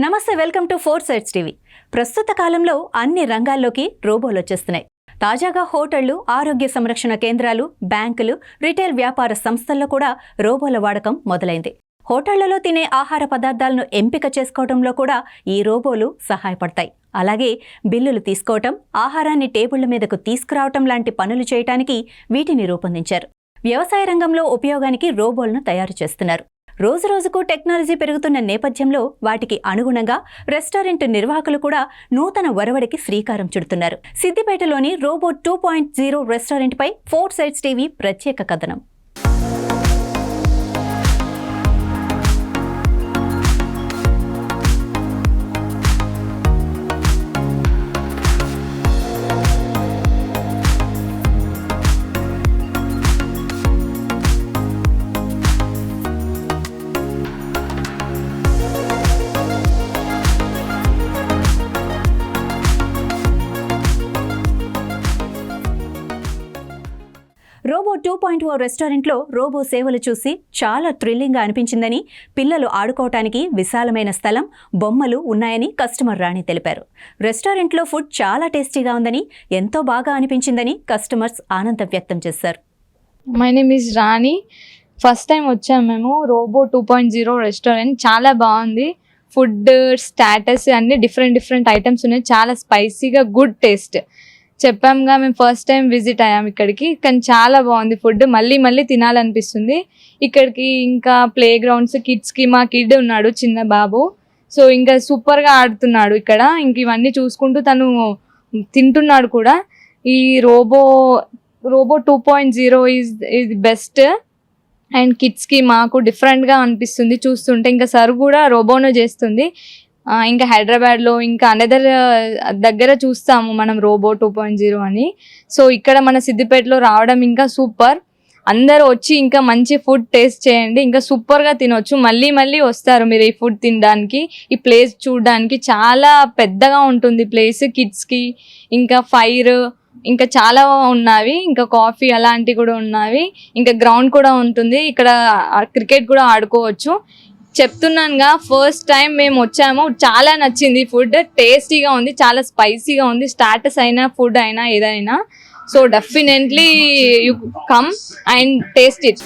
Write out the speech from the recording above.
నమస్తే, welcome to 4 sides TV. ప్రస్తుత కాలంలో అన్ని రంగాల్లోకి రోబోలు వచ్చేస్తున్నాయి. తాజాగా హోటళ్లు, ఆరోగ్య సంరక్షణ కేంద్రాలు, బ్యాంకులు, రిటైల్ వ్యాపార సంస్థల్లో కూడా రోబోల వాడకం మొదలైంది. హోటళ్లలో తినే ఆహార పదార్థాలను ఎంపిక చేసుకోవడంలో కూడా ఈ రోబోలు సహాయపడతాయి. అలాగే బిల్లులు తీసుకోవటం, ఆహారాన్ని టేబుళ్ల మీదకు తీసుకురావటం లాంటి పనులు చేయటానికి వీటిని రూపొందించారు. వ్యవసాయ రంగంలో ఉపయోగానికి రోబోలను తయారు చేస్తున్నారు. రోజురోజుకు టెక్నాలజీ పెరుగుతున్న నేపథ్యంలో వాటికి అనుగుణంగా రెస్టారెంట్ నిర్వాహకులు కూడా నూతన ఒరవడికి శ్రీకారం చుడుతున్నారు. సిద్దిపేటలోని రోబో 2.0 రెస్టారెంట్పై 4 సైడ్స్ టీవీ ప్రత్యేక కథనం. రోబో 2.0 రెస్టారెంట్లో రోబో సేవలు చూసి చాలా థ్రిల్లింగ్గా అనిపించిందని, పిల్లలు ఆడుకోవటానికి విశాలమైన స్థలం, బొమ్మలు ఉన్నాయని కస్టమర్ రాణి తెలిపారు. రెస్టారెంట్లో ఫుడ్ చాలా టేస్టీగా ఉందని, ఎంతో బాగా అనిపించిందని కస్టమర్స్ ఆనందం వ్యక్తం చేశారు. My name is Rani. First time వచ్చాము మేము రోబో 2.0 రెస్టారెంట్. చాలా బాగుంది. ఫుడ్ స్టాటస్ అన్ని డిఫరెంట్ ఐటమ్స్ ఉన్నాయి. చాలా స్పైసీగా, గుడ్ టేస్ట్. చెప్పాముగా, మేము ఫస్ట్ టైం విజిట్ అయ్యాము ఇక్కడికి. కానీ చాలా బాగుంది ఫుడ్. మళ్ళీ తినాలనిపిస్తుంది. ఇక్కడికి ఇంకా ప్లే గ్రౌండ్స్, కిడ్స్కి, మా కిడ్ ఉన్నాడు చిన్న బాబు. సో ఇంకా సూపర్గా ఆడుతున్నాడు ఇక్కడ. ఇంక ఇవన్నీ చూసుకుంటూ తను తింటున్నాడు కూడా. ఈ రోబో 2.0 ఈజ్ బెస్ట్. అండ్ కిడ్స్కి మాకు డిఫరెంట్గా అనిపిస్తుంది చూస్తుంటే. ఇంకా సర్ కూడా రోబోను చేస్తుంది. ఇంకా హైదరాబాద్లో ఇంకా అనదర్ దగ్గర చూస్తాము మనం రోబో 2.0 అని. సో ఇక్కడ మన సిద్దిపేటలో రావడం ఇంకా సూపర్. అందరూ వచ్చి ఇంకా మంచి ఫుడ్ టేస్ట్ చేయండి. ఇంకా సూపర్గా తినొచ్చు. మళ్ళీ వస్తారు మీరు ఈ ఫుడ్ తినడానికి. ఈ ప్లేస్ చూడడానికి చాలా పెద్దగా ఉంటుంది ప్లేస్. కిడ్స్కి ఇంకా ఫైర్ ఇంకా చాలా ఉన్నవి. ఇంకా కాఫీ అలాంటివి కూడా ఉన్నవి. ఇంకా గ్రౌండ్ కూడా ఉంటుంది. ఇక్కడ క్రికెట్ కూడా ఆడుకోవచ్చు. చెప్తున్నానుగా, ఫస్ట్ టైం మేము వచ్చాము. చాలా నచ్చింది ఫుడ్. టేస్టీగా ఉంది, చాలా స్పైసీగా ఉంది. స్టాటస్ అయినా ఫుడ్ అయినా ఏదైనా. So definitely you come and taste it.